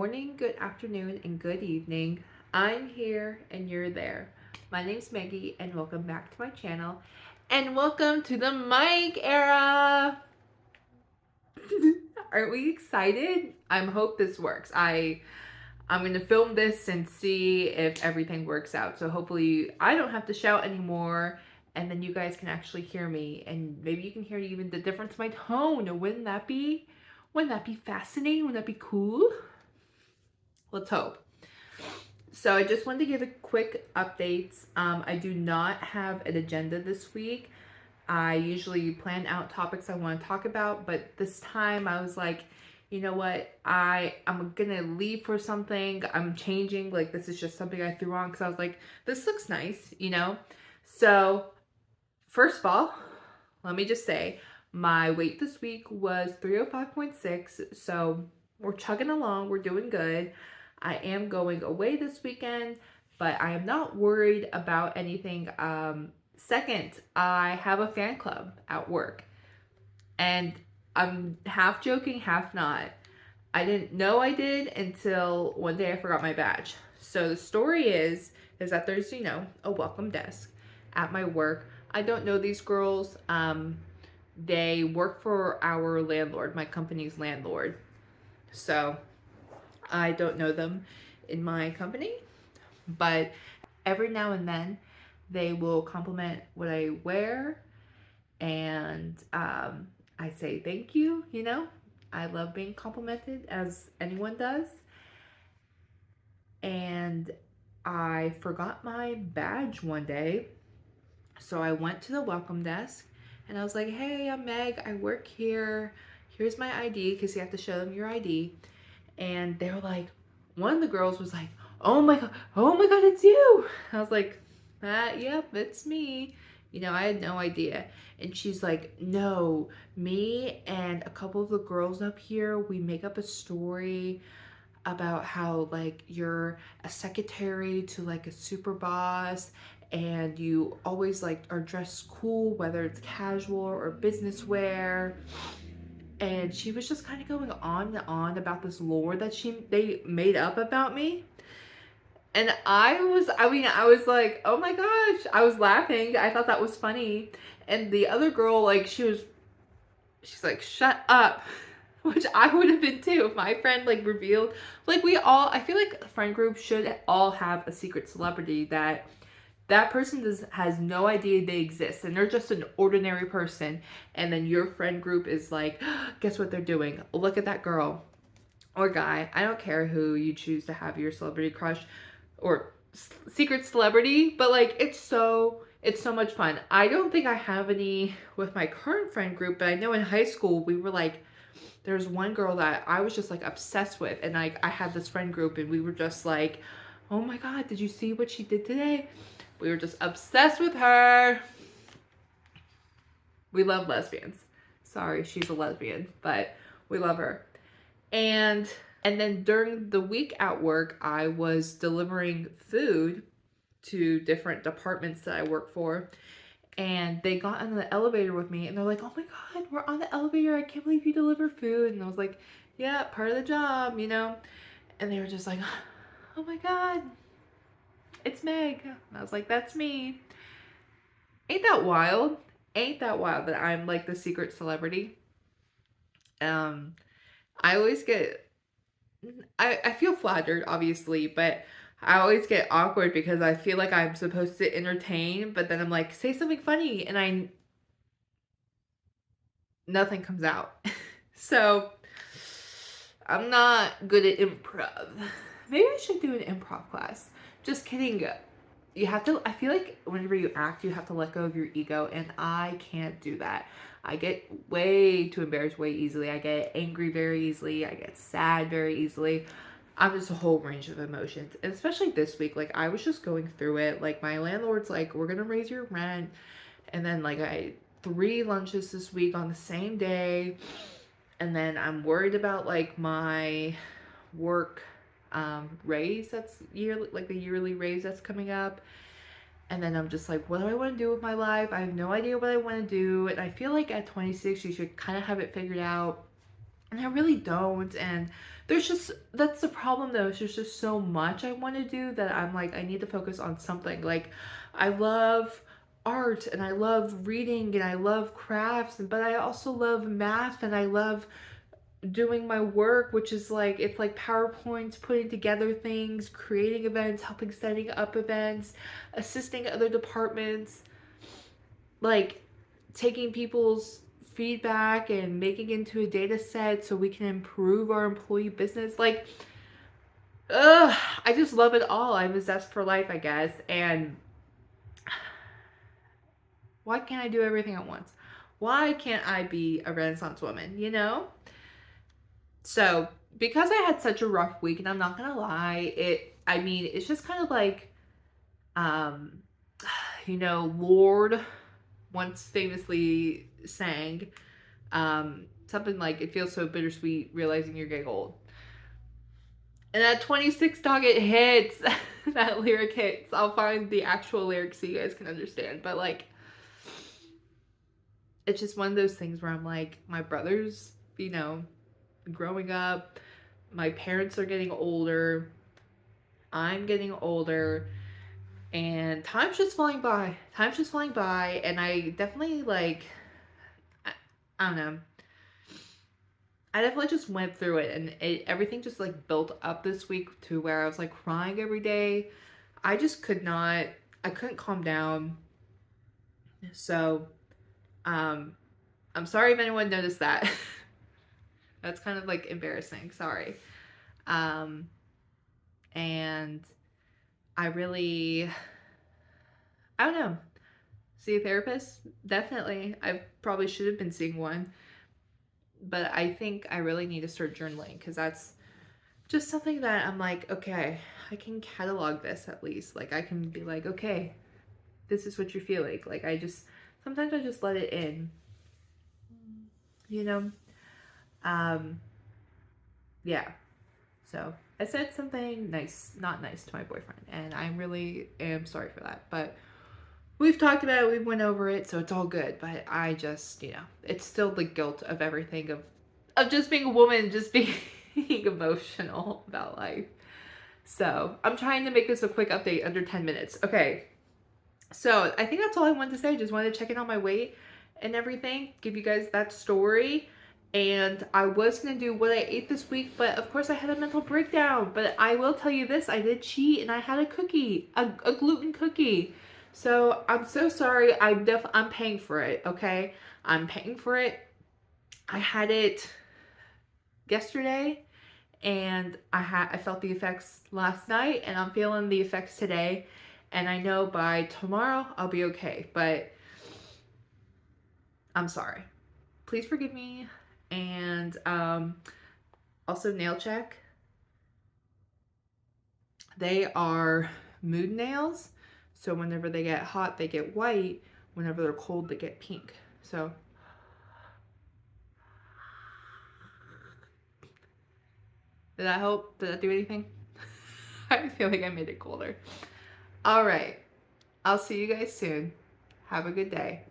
morning, good afternoon, and good evening. I'm here and you're there. My name's Maggie, and welcome back to my channel. And welcome to the mic era. Aren't we excited? I hope this works. I'm gonna film this and see if everything works out. So hopefully I don't have to shout anymore, and then you guys can actually hear me, and maybe you can hear even the difference in my tone. Wouldn't that be? Wouldn't that be fascinating? Wouldn't that be cool? Let's hope. So I just wanted to give a quick updates. I do not have an agenda this week. I usually plan out topics I want to talk about, but this time I was like, you know what? I'm gonna leave for something. I'm changing. Like, this is just something I threw on because I was like, this looks nice, you know. So first of all, let me just say my weight this week was 305.6. So we're chugging along. We're doing good. I am going away this weekend, but I am not worried about anything. Second, I have a fan club at work, and I'm half joking, half not. I didn't know I did until one day I forgot my badge. So the story is that there's, a welcome desk at my work. I don't know these girls. They work for our landlord, my company's landlord. So I don't know them in my company, but every now and then they will compliment what I wear, and I say thank you. I love being complimented, as anyone does. And I forgot my badge one day, so I went to the welcome desk and I was like, hey, I'm Meg, I work here. Here's my ID, because you have to show them your ID. And they were like, one of the girls was like, oh my god, it's you. I was like, yep, it's me. I had no idea. And she's like, no, me and a couple of the girls up here, we make up a story about how, like, you're a secretary to, like, a super boss, and you always, like, are dressed cool, whether it's casual or business wear. And she was just kind of going on and on about this lore that they made up about me. And I was like, oh my gosh, I was laughing. I thought that was funny. And the other girl, like, she's like, shut up. Which I would have been too if my friend, like, revealed. Like, I feel like a friend group should all have a secret celebrity that person has no idea they exist, and they're just an ordinary person. And then your friend group is like, guess what they're doing? Look at that girl or guy. I don't care who you choose to have your celebrity crush or secret celebrity, but, like, it's so much fun. I don't think I have any with my current friend group, but I know in high school we were like, there's one girl that I was just, like, obsessed with, and, like, I had this friend group and we were just like, oh my god, did you see what she did today? We were just obsessed with her. We love lesbians. Sorry, she's a lesbian, but we love her. And then during the week at work, I was delivering food to different departments that I work for. And they got on the elevator with me and they're like, oh my god, we're on the elevator. I can't believe you deliver food. And I was like, yeah, part of the job, And they were just like, oh my god, it's Meg. And I was like, that's me. Ain't that wild? Ain't that wild that I'm, like, the secret celebrity? Um, I always get, I feel flattered, obviously, but I always get awkward because I feel like I'm supposed to entertain, but then I'm like, say something funny, and nothing comes out. So I'm not good at improv. Maybe I should do an improv class. Just kidding. I feel like whenever you act, you have to let go of your ego, and I can't do that. I get way too embarrassed way easily. I get angry very easily. I get sad very easily. I'm just a whole range of emotions. And especially this week, like, I was just going through it. Like, my landlord's like, we're gonna raise your rent. And then, like, I had 3 lunches this week on the same day. And then I'm worried about, like, my work raise that's yearly, like the yearly raise that's coming up. And then I'm just like, what do I want to do with my life? I have no idea what I want to do. And I feel like at 26, you should kind of have it figured out. And I really don't. And there's just, that's the problem though. There's just so much I want to do that I'm like, I need to focus on something. Like, I love art and I love reading and I love crafts, but I also love math and I love doing my work, which is like, it's like PowerPoints, putting together things, creating events, helping setting up events, assisting other departments, like taking people's feedback and making it into a data set so we can improve our employee business. Like, I just love it all. I'm a zest for life, I guess. And why can't I do everything at once? Why can't I be a Renaissance woman, you know? So, because I had such a rough week, and I'm not gonna lie, I mean, it's just kind of like, um, Lord once famously sang, something like, it feels so bittersweet realizing you're getting old. And at 26 dog, it hits. That lyric hits. I'll find the actual lyrics so you guys can understand. But like, it's just one of those things where I'm like, my brother's, growing up, my parents are getting older, I'm getting older, and time's just flying by. Time's just flying by, and I definitely like, I don't know. I definitely just went through it, and everything just like built up this week to where I was like crying every day. I just could not, I couldn't calm down. So, um, I'm sorry if anyone noticed that. That's kind of like embarrassing. Sorry. Um, and I really, I don't know. See a therapist? Definitely. I probably should have been seeing one. But I think I really need to start journaling because that's just something that I'm like, okay, I can catalog this at least. Like, I can be like, okay, this is what you're feeling. Like, sometimes I just let it in, you know? Um, yeah. So I said something nice, not nice to my boyfriend, and I really am sorry for that. But we've talked about it, we went over it, so it's all good. But I just, it's still the guilt of everything of just being a woman, just being emotional about life. So I'm trying to make this a quick update under 10 minutes. Okay. So I think that's all I wanted to say. Just wanted to check in on my weight and everything, give you guys that story. And I was going to do what I ate this week, but of course I had a mental breakdown. But I will tell you this, I did cheat and I had a cookie, a gluten cookie. So I'm so sorry. I'm paying for it, okay? I'm paying for it. I had it yesterday and I felt the effects last night and I'm feeling the effects today. And I know by tomorrow I'll be okay, but I'm sorry. Please forgive me. And also nail check. They are mood nails. So whenever they get hot, they get white. Whenever they're cold, they get pink. So did that help? Did that do anything? I feel like I made it colder. All right. I'll see you guys soon. Have a good day.